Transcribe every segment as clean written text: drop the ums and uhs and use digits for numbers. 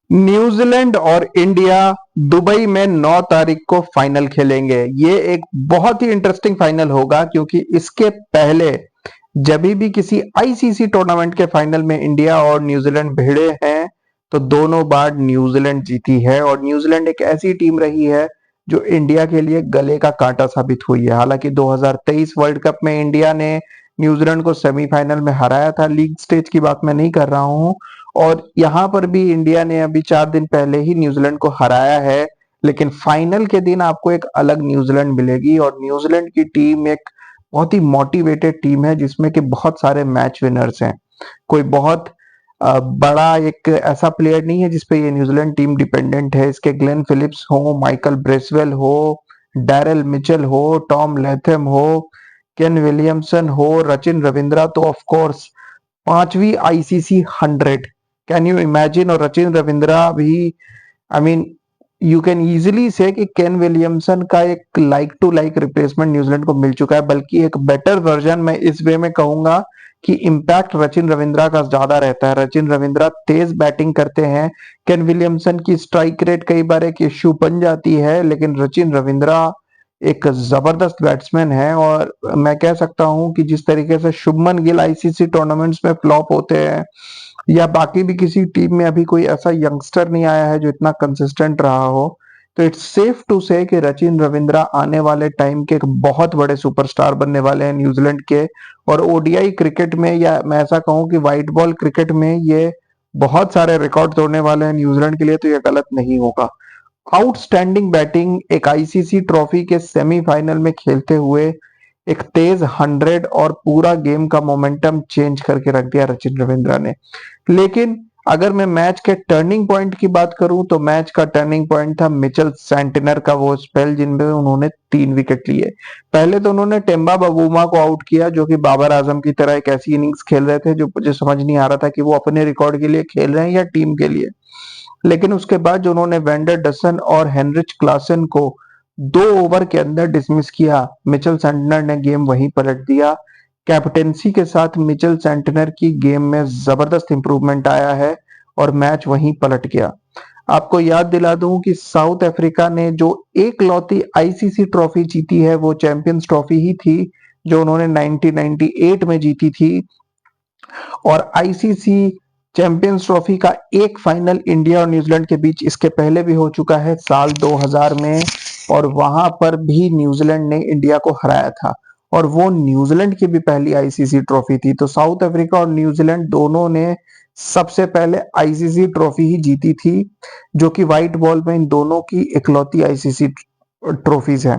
New Zealand और India Dubai में 9 तारीख को फाइनल खेलेंगे। ये एक बहुत ही इंटरेस्टिंग फाइनल होगा क्योंकि इसके पहले जब भी किसी आईसीसी टूर्नामेंट के फाइनल में इंडिया और न्यूजीलैंड भिड़े हैं तो दोनों बार न्यूजीलैंड जीती है और न्यूजीलैंड एक ऐसी टीम रही है जो इंडिया के लिए गले का कांटा साबित हुई है। हालांकि 2023 वर्ल्ड कप में इंडिया ने न्यूजीलैंड को सेमीफाइनल में हराया था, लीग स्टेज की बात मैं नहीं कर रहा हूं। और यहाँ पर भी इंडिया ने अभी 4 दिन पहले ही न्यूजीलैंड को हराया है, लेकिन फाइनल के दिन आपको एक अलग न्यूजीलैंड मिलेगी और न्यूजीलैंड की टीम एक बहुत ही मोटिवेटेड टीम है जिसमें कि बहुत सारे मैच विनर्स हैं। कोई बहुत बड़ा एक ऐसा प्लेयर नहीं है जिसपे ये न्यूजीलैंड टीम डिपेंडेंट है। इसके ग्लेन फिलिप्स हो, माइकल ब्रेसवेल हो, डैरेल मिचेल हो, टॉम लेथम हो, केन विलियमसन हो, रचिन रविंद्रा, तो ऑफ कोर्स 5वीं आईसीसी 100, कैन यू इमेजिन। और रचिन रविंद्रा भी, I mean you can easily say कि केन विलियमसन का एक like to like replacement New Zealand को मिल चुका है, बल्कि एक बेटर वर्जन मैं इस वे में कहूंगा कि इम्पैक्ट रचिन रविंद्रा का ज्यादा रहता है। रचिन रविंद्रा तेज बैटिंग करते हैं, केन विलियमसन की स्ट्राइक रेट कई बार एक इश्यू बन जाती है, लेकिन रचिन रविंद्रा एक जबरदस्त बैट्समैन है। और मैं कह सकता हूं कि जिस तरीके से शुभमन गिल आईसीसी टूर्नामेंट्स में फ्लॉप होते हैं या बाकी भी किसी टीम में अभी कोई ऐसा यंगस्टर नहीं आया है जो इतना कंसिस्टेंट रहा हो, तो इट्स सेफ टू से कि रचिन रविंद्रा आने वाले टाइम के एक बहुत बड़े सुपरस्टार बनने वाले हैं न्यूजीलैंड के। और ओडीआई क्रिकेट में, या मैं ऐसा कहूं कि व्हाइट बॉल क्रिकेट में, ये बहुत सारे रिकॉर्ड तोड़ने वाले हैं न्यूजीलैंड के लिए, तो ये गलत नहीं होगा। आउटस्टैंडिंग बैटिंग एक आईसीसी ट्रॉफी के सेमीफाइनल में खेलते हुए एक तेज 100 और पूरा गेम का मोमेंटम चेंज करके रख दिया रचिन रविंद्रा ने। लेकिन अगर मैं मैच के टर्निंग पॉइंट की बात करूं तो मैच का टर्निंग पॉइंट था मिचेल सेंटनर का वो स्पेल जिनमें उन्होंने 3 विकेट लिए। पहले तो उन्होंने टेम्बा बबूमा को आउट किया जो कि बाबर आजम की तरह एक ऐसी इनिंग्स खेल रहे थे जो मुझे समझ नहीं आ रहा था कि वो अपने रिकॉर्ड के लिए खेल रहे हैं या टीम के लिए। लेकिन उसके बाद जो उन्होंने वेंडर डसन और हेनरिच क्लासन को 2 ओवर के अंदर डिसमिस किया, मिचेल सेंटनर ने गेम वहीं पलट दिया। कैप्टेंसी के साथ मिचेल सेंटनर की गेम में जबरदस्त इंप्रूवमेंट आया है और मैच वहीं पलट गया। आपको याद दिला दूं कि साउथ अफ्रीका ने जो एक लौती आईसीसी ट्रॉफी जीती है वो चैंपियंस ट्रॉफी ही थी जो उन्होंने 1998 में जीती थी। और आईसीसी चैंपियंस ट्रॉफी का एक फाइनल इंडिया और न्यूजीलैंड के बीच इसके पहले भी हो चुका है साल 2000 में, और वहां पर भी न्यूजीलैंड ने इंडिया को हराया था और वो न्यूजीलैंड की भी पहली आईसीसी ट्रॉफी थी। तो साउथ अफ्रीका और न्यूजीलैंड दोनों ने सबसे पहले आईसीसी ट्रॉफी ही जीती थी, जो कि व्हाइट बॉल में इन दोनों की इकलौती आईसीसी ट्रॉफीज है।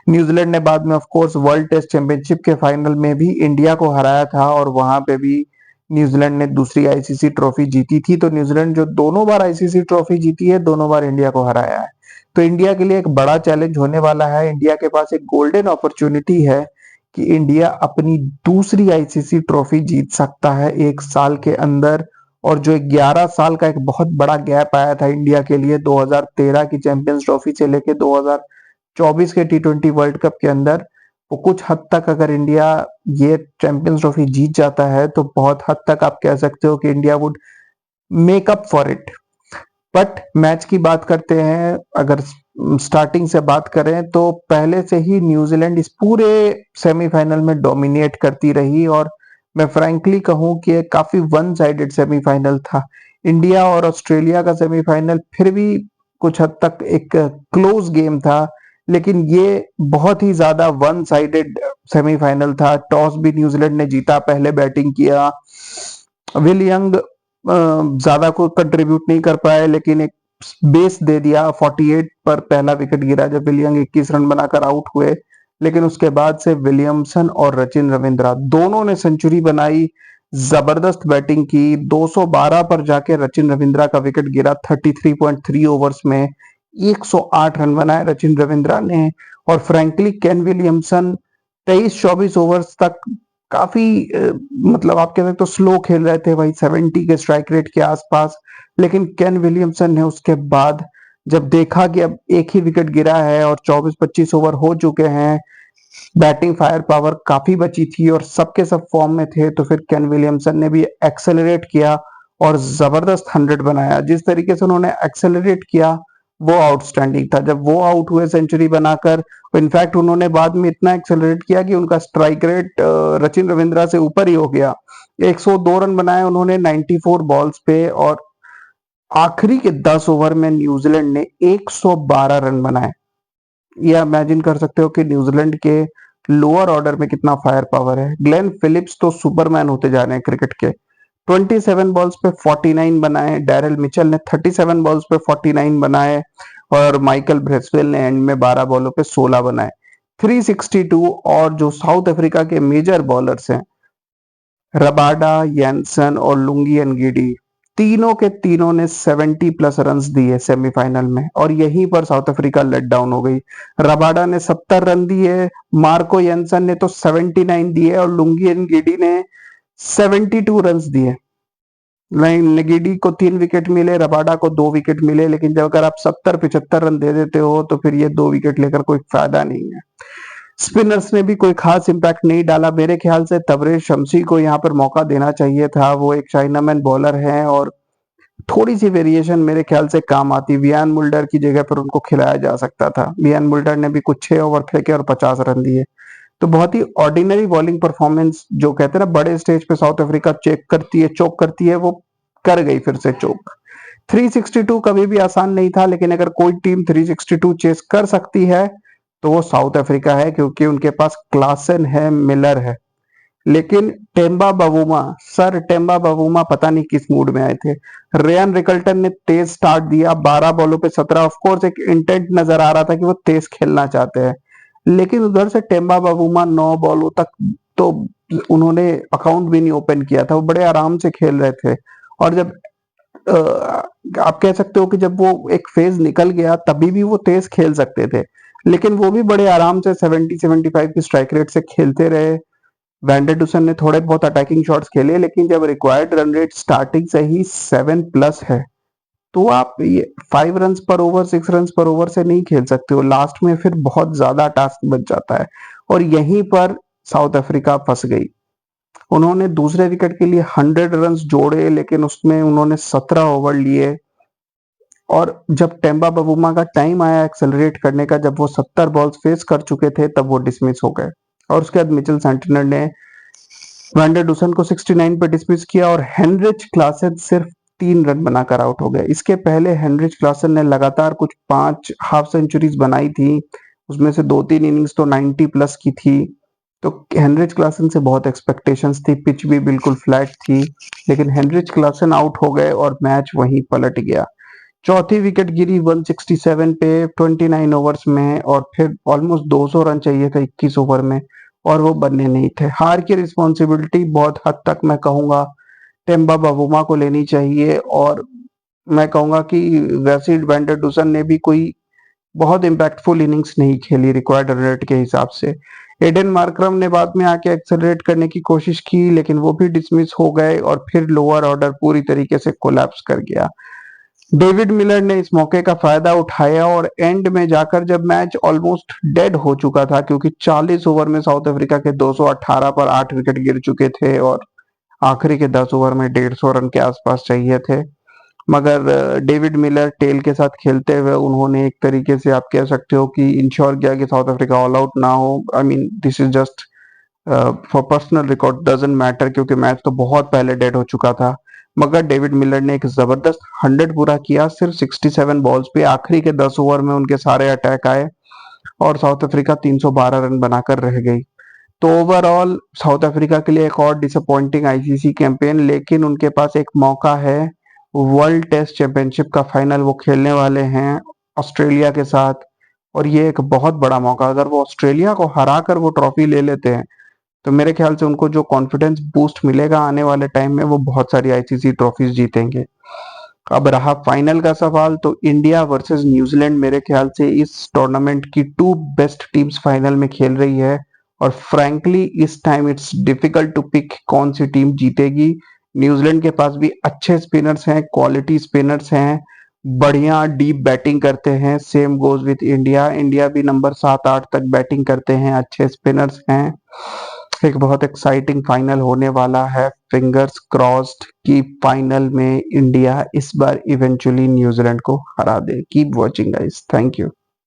न्यूजीलैंड ने बाद में of course world test championship के फाइनल में भी इंडिया को हराया था और वहां पे भी न्यूजीलैंड ने दूसरी आईसीसी ट्रॉफी जीती थी। तो न्यूजीलैंड जो दोनों बार आईसीसी ट्रॉफी जीती है, दोनों बार इंडिया को हराया है। तो इंडिया के लिए एक बड़ा चैलेंज होने वाला है। इंडिया के पास एक गोल्डन अपॉर्चुनिटी है कि इंडिया अपनी दूसरी आईसीसी ट्रॉफी जीत सकता है 1 साल के अंदर। और जो 11 साल का एक बहुत बड़ा गैप आया था इंडिया के लिए 2013 की चैंपियंस ट्रॉफी से लेके 2024 के टी20 वर्ल्ड कप के अंदर, वो कुछ हद तक अगर इंडिया ये चैंपियंस ट्रॉफी जीत जाता है तो बहुत हद तक आप कह सकते हो कि India would make up for it. But match की बात करते हैं, अगर स्टार्टिंग से बात करें तो पहले से ही न्यूजीलैंड इस पूरे सेमीफाइनल में डोमिनेट करती रही और मैं फ्रैंकली कहूं कि ये काफी वन साइडेड सेमीफाइनल था। इंडिया और ऑस्ट्रेलिया का सेमीफाइनल फिर भी कुछ हद तक एक क्लोज गेम था, लेकिन ये बहुत ही ज्यादा वन साइडेड सेमीफाइनल था। टॉस भी न्यूजीलैंड ने जीता, पहले बैटिंग किया। विल यंग ज्यादा को कंट्रीब्यूट नहीं कर पाए, लेकिन एक बेस दे दिया। 48 पर पहला विकेट गिरा जब विल यंग 21 रन बनाकर आउट हुए, लेकिन उसके बाद से विलियमसन और रचिन रविंद्रा दोनों ने सेंचुरी बनाई, जबरदस्त बैटिंग की। 212 पर जाके रचिन रविंद्रा का विकेट गिरा 33.3 ओवर्स में, 108 रन बनाए रचिन रविंद्रा ने। और फ्रैंकली केन विलियमसन 23-24 ओवर्स तक काफी मतलब आप कह सकते हो स्लो खेल रहे थे, वही 70 के स्ट्राइक रेट के आसपास। लेकिन केन विलियमसन ने उसके बाद जब देखा कि अब एक ही विकेट गिरा है और 24-25 ओवर हो चुके हैं, बैटिंग फायर पावर काफी बची थी और सबके सब फॉर्म में थे, तो फिर केन विलियमसन ने भी एक्सेलरेट किया और जबरदस्त 100 बनाया। जिस तरीके से उन्होंने एक्सेलरेट किया वो आउटस्टैंडिंग था। जब वो आउट हुए सेंचुरी बनाकर, इनफैक्ट उन्होंने बाद में इतना एक्सेलरेट किया कि उनका स्ट्राइक रेट सचिन रविंद्रा से ऊपर ही हो गया। 102 रन बनाए उन्होंने 94 बॉल्स पे, और आखिरी के 10 ओवर में न्यूजीलैंड ने 112 रन बनाए। ये इमेजिन कर सकते हो कि न्यूजीलैंड के लोअर ऑर्डर में कितना फायर पावर है। ग्लेन फिलिप्स तो सुपरमैन होते जा रहे हैं क्रिकेट के। 27 बॉल्स पे 49 बनाए। डैरेल मिचेल ने 37 बॉल्स पे 49 बनाए, और माइकल ब्रेसवेल ने एंड में 12 बॉलों पे 16 बनाए। 362। और जो साउथ अफ्रीका के मेजर बॉलर्स हैं, रबाडा, यैनसन और लुंगी एनगीडी, तीनों के तीनों ने 70 प्लस रन्स दिए सेमीफाइनल में, और यहीं पर साउथ अफ्रीका लेट डाउन हो गई। रबाडा ने 70 रन दिए, मार्को यैनसन ने तो 79 दिए, और लुंगी एनगीडी ने 72 रन्स दिए। नगीडी को 3 विकेट मिले, रबाडा को 2 विकेट मिले, लेकिन जब अगर आप 70-75 रन दे देते हो तो फिर ये 2 विकेट लेकर कोई फायदा नहीं है। स्पिनर्स ने भी कोई खास इंपैक्ट नहीं डाला। मेरे ख्याल से तबरेज शमसी को यहाँ पर मौका देना चाहिए था। वो एक चाइनामैन बॉलर है और थोड़ी सी वेरिएशन मेरे ख्याल से काम आती। वियान मुल्डर की जगह पर उनको खिलाया जा सकता था। वियान मुल्डर ने भी कुछ 6 ओवर फेंके और 50 रन दिए। तो बहुत ही ऑर्डिनरी बॉलिंग परफॉर्मेंस, जो कहते हैं ना बड़े स्टेज पे साउथ अफ्रीका चोक करती है, वो कर गई फिर से चोक। 362 कभी भी आसान नहीं था, लेकिन अगर कोई टीम 362 चेस कर सकती है तो वो साउथ अफ्रीका है, क्योंकि उनके पास क्लासन है, मिलर है। लेकिन सर टेम्बा बावूमा पता नहीं किस मूड में आए थे। रेयन रिकल्टन ने तेज स्टार्ट दिया, 12 बॉलों पे 17। ऑफ कोर्स एक इंटेंट नजर आ रहा था कि वो तेज खेलना चाहते हैं, लेकिन उधर से टेम्बा बावूमा 9 बॉलों तक तो उन्होंने अकाउंट भी नहीं ओपन किया था। वो बड़े आराम से खेल रहे थे, और जब आप कह सकते हो कि जब वो एक फेज निकल गया तभी भी वो तेज खेल सकते थे, लेकिन वो भी बड़े आराम से 70-75 की स्ट्राइक रेट से खेलते रहे। वैंडरडुसन ने थोड़े बहुत अटैकिंग शॉट्स खेले, लेकिन जब रिक्वायर्ड रन रेट स्टार्टिंग से ही 7 प्लस है तो आप ये 5 रन पर ओवर 6 रन पर ओवर से नहीं खेल सकते हो। लास्ट में फिर बहुत ज्यादा टास्क बच जाता है, और यहीं पर साउथ अफ्रीका फंस गई। उन्होंने दूसरे विकेट के लिए 100 रन जोड़े, लेकिन उसमें उन्होंने 17 ओवर लिए, और जब टेम्बा बवुमा का टाइम आया एक्सेलरेट करने का, जब वो 70 बॉल्स फेस कर चुके थे, तब वो डिसमिस हो गए। और उसके बाद मिचेल सेंटनर ने वैंडरडुसन को 69 पे डिसमिस किया, और हेनरिच क्लासन सिर्फ 3 रन बनाकर आउट हो गए। इसके पहले हेनरिच क्लासन ने लगातार कुछ 5 हाफ सेंचुरीज बनाई थी, उसमें से 2-3 इनिंग्स तो 90 प्लस की थी। तो हेनरिच क्लासन से बहुत एक्सपेक्टेशंस थी, पिच भी बिल्कुल फ्लैट थी, लेकिन हेनरिच क्लासन आउट हो गए और मैच वहीं पलट गया। चौथी विकेट गिरी 167 पे 29 ओवर्स में, और फिर ऑलमोस्ट 200 रन चाहिए था 21 ओवर में, और वो बनने नहीं थे। हार की रिस्पॉन्सिबिलिटी बहुत हद तक मैं कहूंगा टेम्बा बावुमा को लेनी चाहिए, और मैं कहूंगा कि वैसिड वैंडरडुसन ने भी कोई बहुत इंपैक्टफुल इनिंग्स नहीं खेली रिक्वायर्ड रन रेट के हिसाब से। एडन मार्करम ने बाद में आके एक्सेलरेट करने की कोशिश की, लेकिन वो भी डिसमिस हो गए, और फिर लोअर ऑर्डर पूरी तरीके से कोलैप्स कर गया। डेविड मिलर ने इस मौके का फायदा उठाया, और एंड में जाकर जब मैच ऑलमोस्ट डेड हो चुका था, क्योंकि 40 ओवर में साउथ अफ्रीका के 218 पर 8 विकेट गिर चुके थे, और आखिरी के 10 ओवर में 150 रन के आसपास चाहिए थे, मगर डेविड मिलर टेल के साथ खेलते हुए उन्होंने एक तरीके से आप कह सकते हो कि इंश्योर किया कि साउथ अफ्रीका ऑल आउट ना हो। I mean this is just for personal record, doesn't matter, क्योंकि मैच तो बहुत पहले डेड हो चुका था। मगर डेविड मिलर ने एक जबरदस्त 100 पूरा किया सिर्फ 67 बॉल्स पे। आखिरी के 10 ओवर में उनके सारे अटैक आए, और साउथ अफ्रीका 312 रन बनाकर रह गई। तो ओवरऑल साउथ अफ्रीका के लिए एक और डिसअपॉइंटिंग आईसीसी कैंपेन, लेकिन उनके पास एक मौका है। वर्ल्ड टेस्ट चैंपियनशिप का फाइनल वो खेलने वाले हैं ऑस्ट्रेलिया के साथ, और ये एक बहुत बड़ा मौका। अगर वो ऑस्ट्रेलिया को हरा कर वो ट्रॉफी ले लेते हैं तो मेरे ख्याल से उनको जो कॉन्फिडेंस बूस्ट मिलेगा आने वाले टाइम में, वो बहुत सारी आईसीसी ट्रॉफीज जीतेंगे। अब रहा फाइनल का सवाल, तो इंडिया वर्सेस न्यूजीलैंड मेरे ख्याल से इस टूर्नामेंट की 2 बेस्ट टीम्स फाइनल में खेल रही है, और फ्रैंकली इस time it's difficult to pick कौन सी टीम जीतेगी। न्यूजीलैंड के पास भी अच्छे स्पिनर्स हैं, क्वालिटी स्पिनर्स हैं, बढ़िया डीप बैटिंग करते हैं। Same goes with India, India भी नंबर 7-8 तक बैटिंग करते हैं, अच्छे स्पिनर्स हैं। एक बहुत एक्साइटिंग फाइनल होने वाला है। फिंगर्स क्रॉस्ड कि फाइनल में इंडिया इस बार इवेंचुअली न्यूजीलैंड को हरा दे। Keep watching guys, thank you.